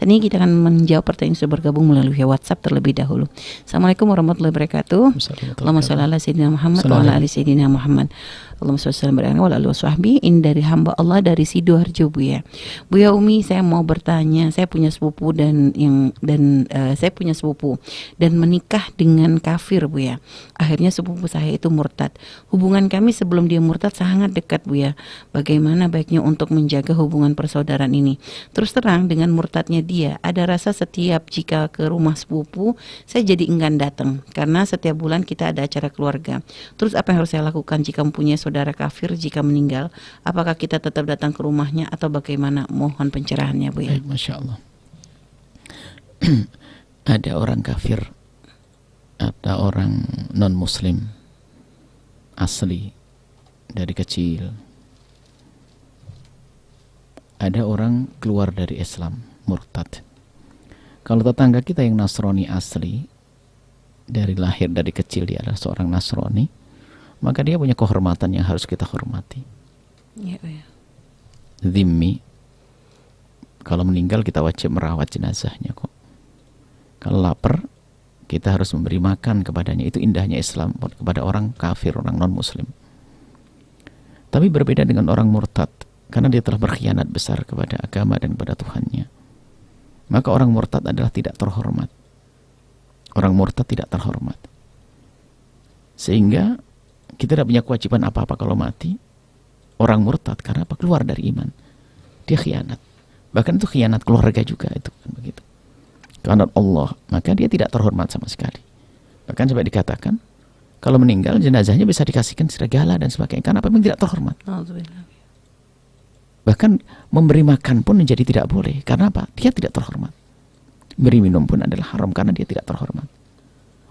Saat ini kita akan menjawab pertanyaan yang sudah bergabung melalui WhatsApp terlebih dahulu. Assalamualaikum warahmatullahi wabarakatuh. Allahumma sholli ala sayyidina Muhammad wa ala ali sayyidina Muhammad. Allahumma sholli wa ala alihi washabbi. Ini dari hamba Allah dari Sidoarjo, Buya. Buya Umi, saya mau bertanya, saya punya sepupu dan saya punya sepupu dan menikah dengan kafir, Buya. Akhirnya sepupu saya itu murtad. Hubungan kami sebelum dia murtad sangat dekat, Buya. Bagaimana baiknya untuk menjaga hubungan persaudaraan ini? Terus terang, dengan murtadnya dia, ada rasa setiap jika ke rumah sepupu, saya jadi enggan datang karena setiap bulan kita ada acara keluarga. Terus apa yang harus saya lakukan jika mempunyai saudara kafir jika meninggal? Apakah kita tetap datang ke rumahnya atau bagaimana? Mohon pencerahannya, Bu ya. Baik, Masya Allah. Ada orang kafir, ada orang non muslim asli dari kecil. Ada orang keluar dari Islam, murtad. Kalau tetangga kita yang Nasrani asli, dari lahir dari kecil dia adalah seorang Nasrani, maka dia punya kehormatan yang harus kita hormati. Ya, ya. Dhimmi, kalau meninggal kita wajib merawat jenazahnya kok. Kalau lapar, kita harus memberi makan kepadanya. Itu indahnya Islam kepada orang kafir, orang non-muslim. Tapi berbeda dengan orang murtad, karena dia telah berkhianat besar kepada agama dan kepada Tuhannya. Maka orang murtad adalah tidak terhormat. Orang murtad tidak terhormat. Sehingga kita tidak punya kewajiban apa-apa kalau mati. Orang murtad karena apa? Keluar dari iman. Dia khianat. Bahkan itu khianat keluarga juga itu kan begitu. Khianat Allah, maka dia tidak terhormat sama sekali. Bahkan sampai dikatakan kalau meninggal jenazahnya bisa dikasihkan segala dan sebagainya karena apa? Memang tidak terhormat. Bahkan memberi makan pun menjadi tidak boleh. Karena apa? Dia tidak terhormat. Beri minum pun adalah haram karena dia tidak terhormat.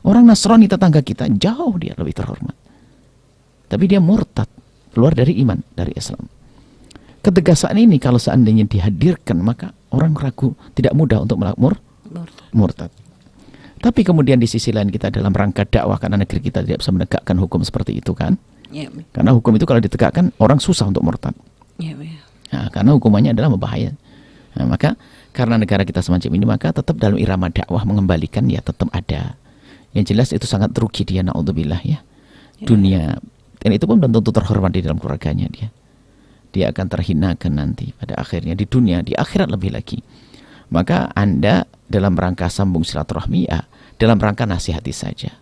Orang Nasrani tetangga kita jauh dia lebih terhormat. Tapi dia murtad, keluar dari iman, dari Islam. Ketegasan ini kalau seandainya dihadirkan, maka orang ragu, tidak mudah untuk melakukan murtad. Tapi kemudian di sisi lain kita dalam rangka dakwah, karena negeri kita tidak bisa menegakkan hukum seperti itu kan. Karena hukum itu kalau ditegakkan, orang susah untuk murtad. Nah, karena hukumannya adalah membahaya. Nah, maka karena negara kita semacam ini, maka tetap dalam irama dakwah mengembalikan ya tetap ada. Yang jelas itu sangat rugi dia, na'udzubillah ya. Dunia, dan itu pun belum tentu terhormat di dalam keluarganya dia. Dia akan terhinakan nanti pada akhirnya di dunia, di akhirat lebih lagi. Maka Anda dalam rangka sambung silaturahmi ya, dalam rangka nasihati saja.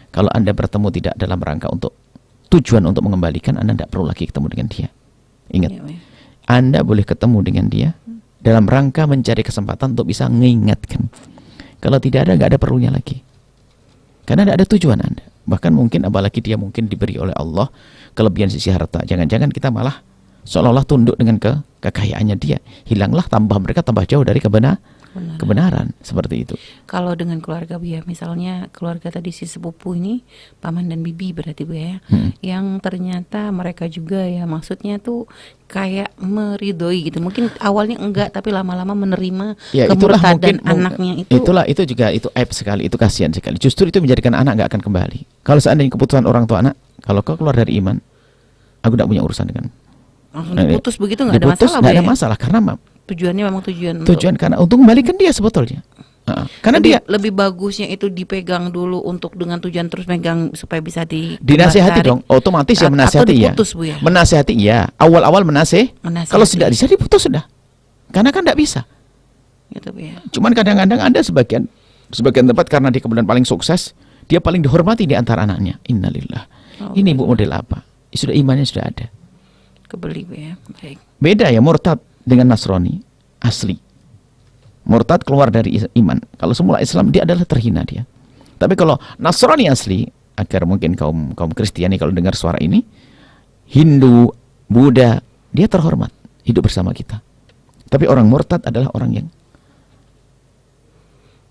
Kalau Anda bertemu tidak dalam rangka untuk tujuan untuk mengembalikan, Anda tidak perlu lagi ketemu dengan dia. Ingat. Anda boleh ketemu dengan dia dalam rangka mencari kesempatan untuk bisa mengingatkan. Kalau tidak ada, nggak ada perlunya lagi. Karena tidak ada tujuan Anda. Bahkan mungkin, apalagi dia mungkin diberi oleh Allah kelebihan sisi harta. Jangan-jangan kita malah seolah-olah tunduk dengan kekayaannya dia. Hilanglah, tambah mereka tambah jauh dari kebenaran. Seperti itu. Kalau dengan keluarga Bu ya, misalnya keluarga tadi si sepupu ini, paman dan bibi berarti Bu ya, yang ternyata mereka juga ya maksudnya tuh kayak meridoi gitu. Mungkin awalnya enggak, tapi lama-lama menerima ya, kemurtadan anaknya itu. Itu juga itu aib sekali, itu kasihan sekali. Justru itu menjadikan anak nggak akan kembali. Kalau seandainya keputusan orang tua anak, kalau kau keluar dari iman, aku tidak punya urusan dengan. Langsung diputus begitu, nggak ada masalah. Nggak ada masalah karena tujuannya memang tujuan karena untuk kembalikan dia sebetulnya. Karena dia lebih bagusnya itu dipegang dulu untuk dengan tujuan terus pegang supaya bisa dinasihati dong, otomatis ya menasihati ya. Bu ya. Menasihati ya, awal-awal menasihati. Kalau sudah bisa diputus sudah. Karena kan tidak bisa. Gitu, Bu ya. Cuman kadang-kadang ada sebagian tempat karena dia kemudian paling sukses, dia paling dihormati di antara anaknya. Innalillah. Ini Bu model apa? Sudah imannya sudah ada. Kebeli Bu ya. Baik. Beda ya murtad dengan Nasrani asli. Murtad keluar dari iman. Kalau semula Islam dia adalah terhina dia. Tapi kalau Nasrani asli, agar mungkin kaum Kristiani kalau dengar suara ini, Hindu, Buddha, dia terhormat hidup bersama kita. Tapi orang murtad adalah orang yang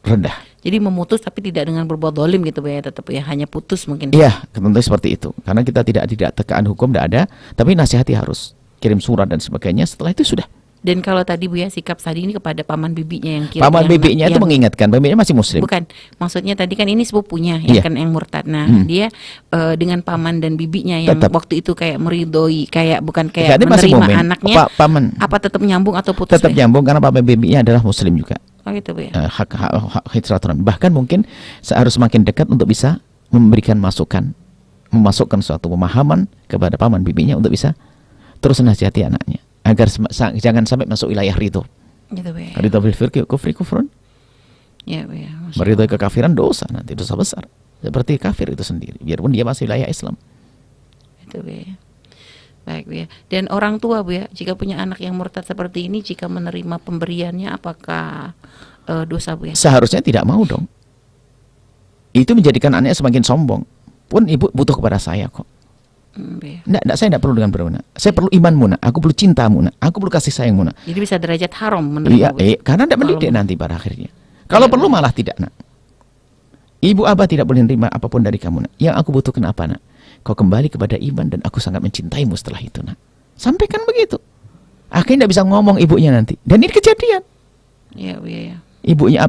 rendah. Jadi memutus tapi tidak dengan berbuat zalim gitu ya, tetap ya hanya putus mungkin. Iya, tentu seperti itu. Karena kita tidak tekaan hukum tidak ada, tapi nasihati harus. Kirim surat dan sebagainya, setelah itu sudah. Dan kalau tadi Bu ya sikap tadi ini kepada paman bibinya yang kira paman bibinya itu mengingatkan, bibinya masih muslim. Bukan, maksudnya tadi kan ini sepupunya Iya. kan yang murtad. Nah, dia dengan paman dan bibinya yang Tetap. waktu itu kayak meridoi, kayak bukan Dia kayak masih menerima mukmin. anaknya. Paman Apa tetap nyambung atau putus? tetap nyambung karena paman bibinya adalah muslim juga. Oh gitu Bu ya. Hak silaturahmi. Bahkan mungkin harus semakin dekat untuk bisa memberikan masukan, memasukkan suatu pemahaman kepada paman bibinya untuk bisa terus nasihati anaknya agar jangan sampai masuk wilayah ridho. Gitu Bu ya. Ridho bil firqi kufri kufrun. Ya Bu ya. Meridhoi kekafiran dosa, nanti dosa besar. Seperti kafir itu sendiri, biarpun dia masih wilayah Islam. Itu Bu ya. Baik Bu ya. Dan orang tua Bu ya, jika punya anak yang murtad seperti ini, jika menerima pemberiannya apakah dosa Bu ya? Seharusnya tidak mau dong. Itu menjadikan anaknya semakin sombong. Pun ibu butuh kepada saya kok. Bu ya. Nggak, saya tidak perlu dengan berwana. Saya perlu imanmu nak. Aku perlu cintamu nak. Aku perlu kasih sayangmu nak. Jadi bisa derajat haram menerima Iya, Bu ya? karena tidak mendidik nanti pada akhirnya. Kalau perlu malah tidak nak. Ibu abah tidak boleh menerima apapun dari kamu nak. Yang aku butuhkan apa nak? Kau kembali kepada iman dan aku sangat mencintaimu setelah itu nak. Sampaikan begitu. Akhirnya tidak bisa ngomong ibunya nanti. Dan ini kejadian. Iya Bu ya. Ibunya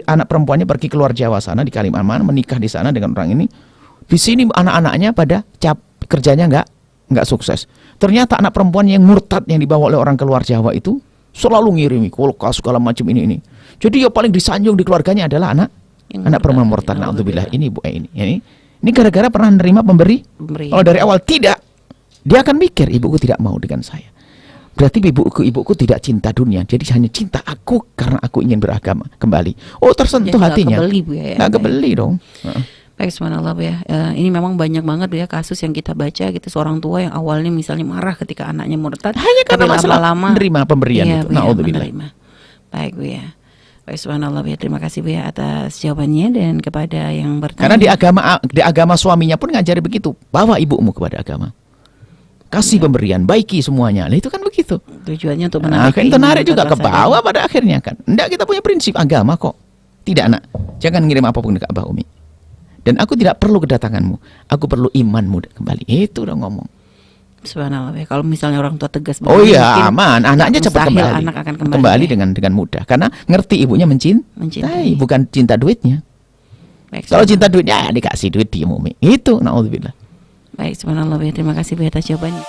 anak perempuannya pergi keluar Jawa sana di Kalimantan, menikah di sana dengan orang ini. Di sini anak-anaknya pada kerjanya nggak sukses. Ternyata anak perempuan yang murtad yang dibawa oleh orang keluar Jawa itu selalu ngirimi kulkas segala macam ini. Jadi yang paling disanjung di keluarganya adalah anak perempuan murtad. Na'udzubillah. Ini Bu ini gara-gara pernah menerima pemberi. Oh dari awal tidak. Dia akan mikir ibuku tidak mau dengan saya. Berarti ibuku tidak cinta dunia. Jadi hanya cinta aku karena aku ingin beragama kembali. Oh tersentuh hatinya. Nggak kebeli Bu ya. Nggak kebeli dong. Baik, subhanallah Bu ya. Ini memang banyak banget Bu ya kasus yang kita baca gitu, seorang tua yang awalnya misalnya marah ketika anaknya murtad, hanya karena tapi lama-lama menerima pemberian iya, itu. Na'udzubillah. Baik Bu ya. Baik, subhanallah Bu ya. Terima kasih Bu ya atas jawabannya, dan kepada yang bertanya. Karena di agama suaminya pun ngajari begitu. Bawa ibumu kepada agama. Kasih pemberian, baiki semuanya. Nah, itu kan begitu. Tujuannya untuk menarik. Kan menarik juga ke bawah pada akhirnya kan. Enggak, kita punya prinsip agama kok. Tidak nak. Jangan ngirim apapun ke Abah Umi. Dan aku tidak perlu kedatanganmu. Aku perlu imanmu kembali. Itu udah ngomong. Subhanallah ya. Kalau misalnya orang tua tegas. Oh iya aman. Anaknya cepat kembali. Anak akan kembali ya? dengan mudah. Karena ngerti ibunya mencintai. Bukan cinta duitnya. Baik, kalau cinta duitnya dikasih duit dia Umi. Itu na'udzubillah. Baik, subhanallah ya. Terima kasih Bu atas jawabannya.